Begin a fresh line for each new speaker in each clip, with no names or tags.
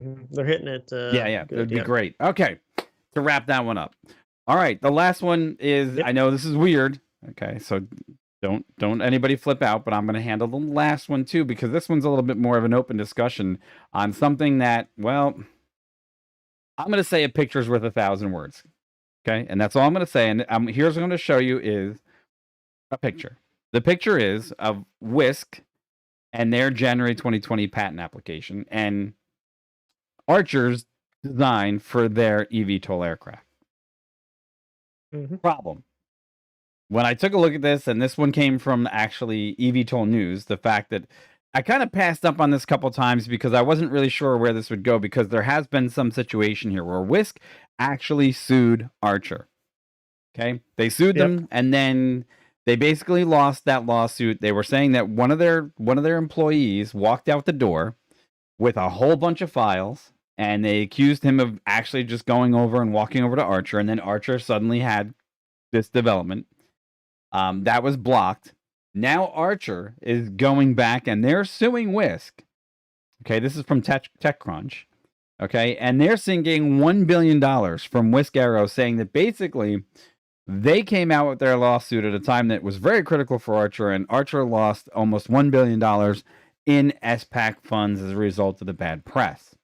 They're hitting it.
Yeah,
good.
that'd be great. Okay, to wrap that one up. All right, the last one is, I know this is weird. Okay, so don't anybody flip out, but I'm going to handle the last one too, because this one's a little bit more of an open discussion on something that, well, I'm going to say a picture's worth 1,000 words. Okay, and that's all I'm going to say. And here's what I'm going to show you is a picture. The picture is of Wisk and their January 2020 patent application and Archer's design for their EVTOL aircraft. Problem. When I took a look at this, and this one came from actually EVTOL News, the fact that I kind of passed up on this a couple times because I wasn't really sure where this would go, because there has been some situation here where Wisk actually sued Archer. Okay, they sued them, and then they basically lost that lawsuit. They were saying that one of their employees walked out the door with a whole bunch of files, and they accused him of actually just going over and walking over to Archer, and then Archer suddenly had this development. That was blocked. Now Archer is going back and they're suing Wisk. Okay, this is from TechCrunch. Okay, and they're getting $1 billion from Wisk Aero, saying that basically they came out with their lawsuit at a time that was very critical for Archer, and Archer lost almost $1 billion in SPAC funds as a result of the bad press.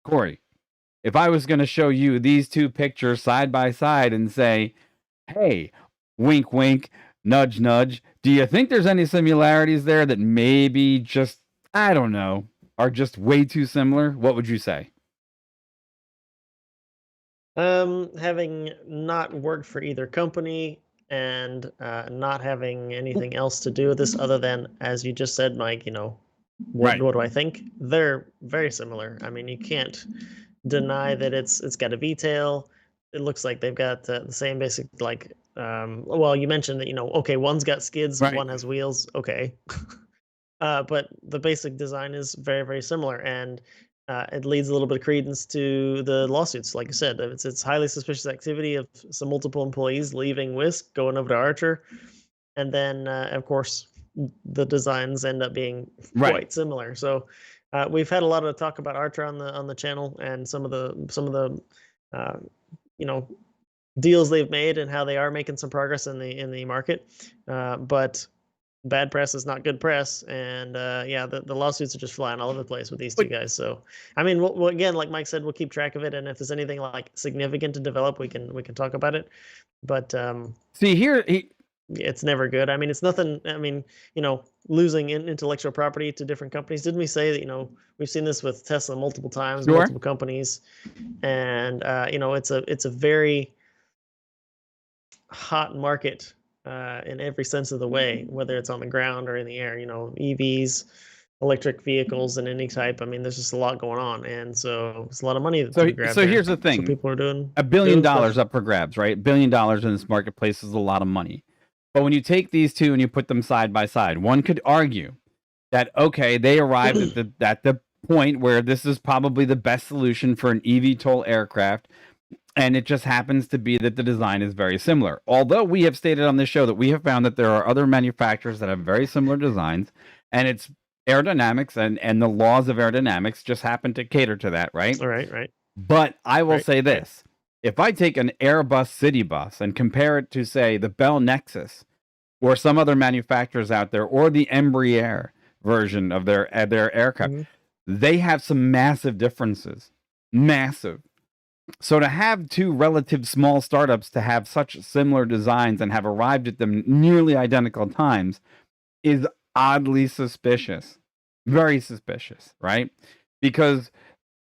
Corey, if I was going to show you these two pictures side by side and say, hey, wink, wink, nudge, nudge, do you think there's any similarities there that maybe just, I don't know, are just way too similar? What would you say?
Having not worked for either company and not having anything else to do with this other than, as you just said, Mike, what do I think? They're very similar. I mean, you can't deny that it's got a V-tail. It looks like they've got the same basic, like, well, you mentioned that, okay, one's got skids, one has wheels, okay. But the basic design is very, very similar, and it leads a little bit of credence to the lawsuits. Like you said, it's highly suspicious activity of some multiple employees leaving Wisk, going over to Archer, and then, of course, the designs end up being quite similar. So we've had a lot of talk about Archer on the channel, and some of the deals they've made and how they are making some progress in the market. But bad press is not good press, and the lawsuits are just flying all over the place with these two guys. So I mean, we'll again, like Mike said, we'll keep track of it, and if there's anything like significant to develop, we can talk about it. But
see here,
it's never good. I mean, it's nothing. I mean, losing intellectual property to different companies. Didn't we say that, we've seen this with Tesla multiple times, multiple companies, and it's a very hot market in every sense of the way, whether it's on the ground or in the air. EVs, electric vehicles, and any type. I mean, there's just a lot going on, and so it's a lot of money to be grabbed.
So here's the thing:
so people are doing
$1 billion up for grabs, right? $1 billion in this marketplace is a lot of money. But when you take these two and you put them side by side, one could argue that, okay, they arrived at the point where this is probably the best solution for an eVTOL aircraft, and it just happens to be that the design is very similar. Although we have stated on this show that we have found that there are other manufacturers that have very similar designs, and it's aerodynamics and the laws of aerodynamics just happen to cater to that, right?
Right.
But I will say this. If I take an Airbus City Bus and compare it to, say, the Bell Nexus or some other manufacturers out there, or the Embraer version of their aircraft, they have some massive differences. Massive. So to have two relative small startups to have such similar designs and have arrived at them nearly identical times is oddly suspicious. Very suspicious, right? Because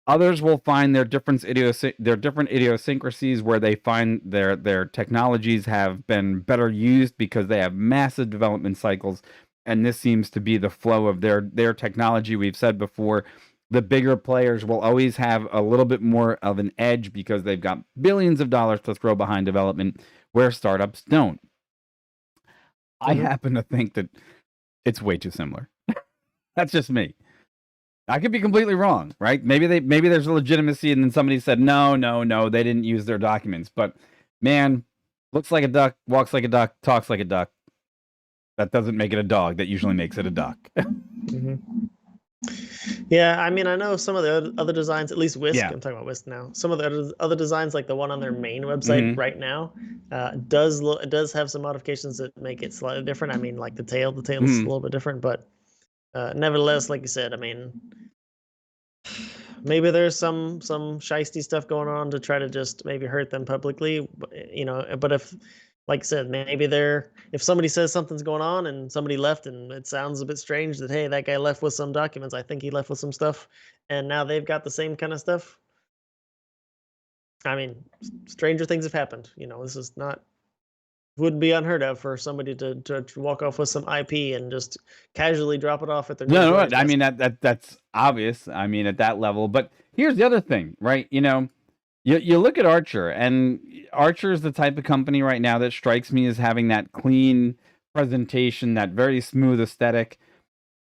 others will find their different idiosyncrasies where they find their technologies have been better used because they have massive development cycles, and this seems to be the flow of their technology. We've said before, the bigger players will always have a little bit more of an edge because they've got billions of dollars to throw behind development, where startups don't. I happen to think that it's way too similar. That's just me. I could be completely wrong, right? Maybe there's a legitimacy, and then somebody said, no, they didn't use their documents. But man, looks like a duck, walks like a duck, talks like a duck. That doesn't make it a dog. That usually makes it a duck.
Yeah, I mean, I know some of the other designs, at least Wisk,
Yeah.
I'm talking about Wisk now. Some of the other designs, like the one on their main website
Mhm.
right now, it does have some modifications that make it slightly different. I mean, like the tail is a
Mhm.
little bit different, but nevertheless, like you said, I mean, maybe there's some shisty stuff going on to try to just maybe hurt them publicly, you know. But if, like I said, maybe if somebody says something's going on and somebody left and it sounds a bit strange that, hey, that guy left with some documents, I think he left with some stuff, and now they've got the same kind of stuff. I mean, stranger things have happened. You know, this is not wouldn't be unheard of for somebody to walk off with some IP and just casually drop it off at their news
No,
lawyer's
I
desk.
mean that's obvious. I mean at that level, but here's the other thing, right? You know, you look at Archer, and Archer is the type of company right now that strikes me as having that clean presentation, that very smooth aesthetic.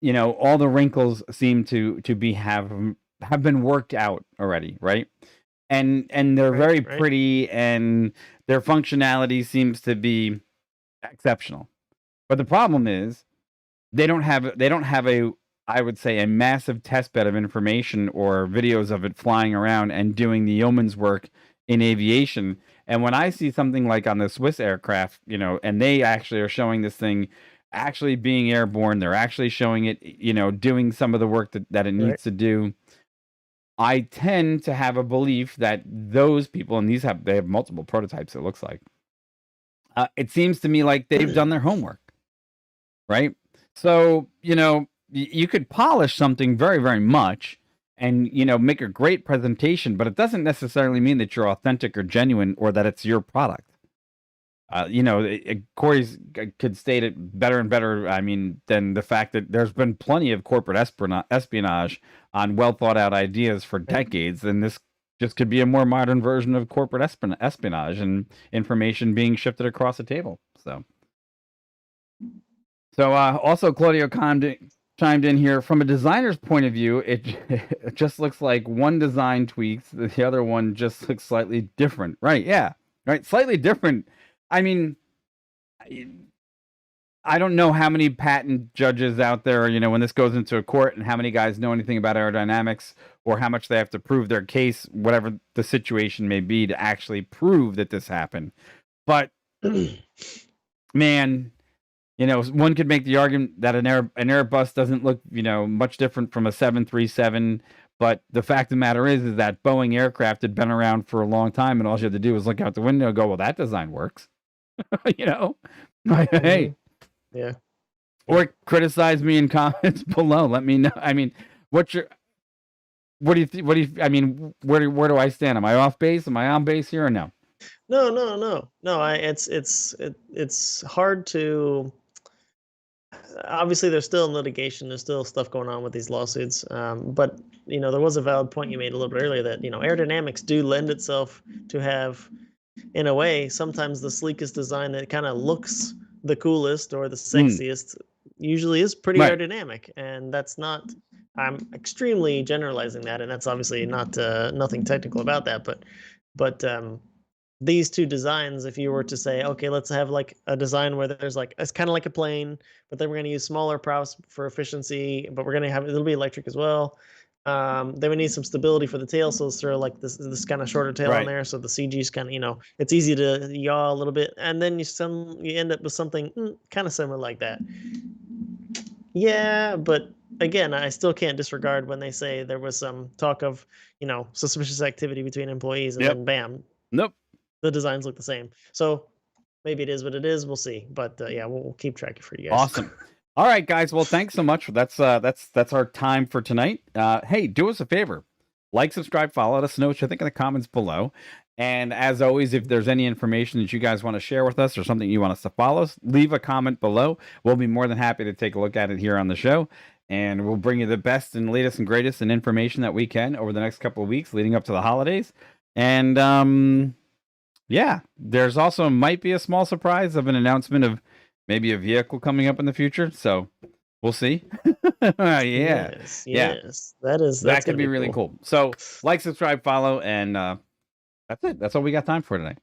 You know, all the wrinkles seem to be have been worked out already, right? And they're
Right,
very
right.
pretty, and their functionality seems to be exceptional. But the problem is they don't have a, I would say, a massive test bed of information or videos of it flying around and doing the yeoman's work in aviation. And when I see something like on the Swiss aircraft, you know, and they actually are showing this thing actually being airborne, they're actually showing it, you know, doing some of the work that it
Right.
needs to do. I tend to have a belief that those people, and they have multiple prototypes, it looks like, it seems to me like they've done their homework, right? So, you know, you could polish something very, very much and, you know, make a great presentation, but it doesn't necessarily mean that you're authentic or genuine or that it's your product. You know, Corey's could state it better and better. I mean, than the fact that there's been plenty of corporate espionage on well thought out ideas for
Right.
decades, and this just could be a more modern version of corporate espionage and information being shifted across the table. So, also Claudio chimed in here from a designer's point of view. It just looks like one design tweaks, the other one just looks slightly different. Right? Yeah. Right. Slightly different. I mean, I don't know how many patent judges out there, you know, when this goes into a court, and how many guys know anything about aerodynamics, or how much they have to prove their case, whatever the situation may be, to actually prove that this happened. But man, you know, one could make the argument that an Airbus doesn't look, you know, much different from a 737. But the fact of the matter is that Boeing aircraft had been around for a long time, and all you had to do was look out the window and go, "Well, that design works." You know, hey,
Yeah.
or criticize me in comments below. Let me know. I mean, what do you? I mean, where do I stand? Am I off base? Am I on base here or no?
No. It's hard to. Obviously, they're still in litigation. There's still stuff going on with these lawsuits. But you know, there was a valid point you made a little bit earlier that, you know, aerodynamics do lend itself to have, in a way, sometimes the sleekest design that kind of looks the coolest or the sexiest usually is pretty
Right.
aerodynamic, and that's not. I'm extremely generalizing that, and that's obviously not nothing technical about that, but these two designs, if you were to say, okay, let's have like a design where there's like, it's kind of like a plane, but then we're going to use smaller props for efficiency, but we're going to have, it'll be electric as well. Then we need some stability for the tail, so let's throw like this kind of shorter tail on
Right.
there, so the CG is kind of, you know, it's easy to yaw a little bit, and then you end up with something kind of similar like that. Yeah, but again, I still can't disregard when they say there was some talk of, you know, suspicious activity between employees, and
Yep.
then bam,
Nope.
the designs look the same. So maybe it is what it is. We'll see. But yeah, we'll keep track for you guys.
Awesome. All right, guys. Well, thanks so much. That's our time for tonight. Hey, do us a favor. Like, subscribe, follow. Let us know what you think in the comments below. And as always, if there's any information that you guys want to share with us or something you want us to follow, leave a comment below. We'll be more than happy to take a look at it here on the show. And we'll bring you the best and latest and greatest and information that we can over the next couple of weeks leading up to the holidays. And yeah, there's also might be a small surprise of an announcement of maybe a vehicle coming up in the future. So we'll see. Yeah.
Yes.
Yeah.
That
could be really cool. So like, subscribe, follow, and that's it. That's all we got time for tonight.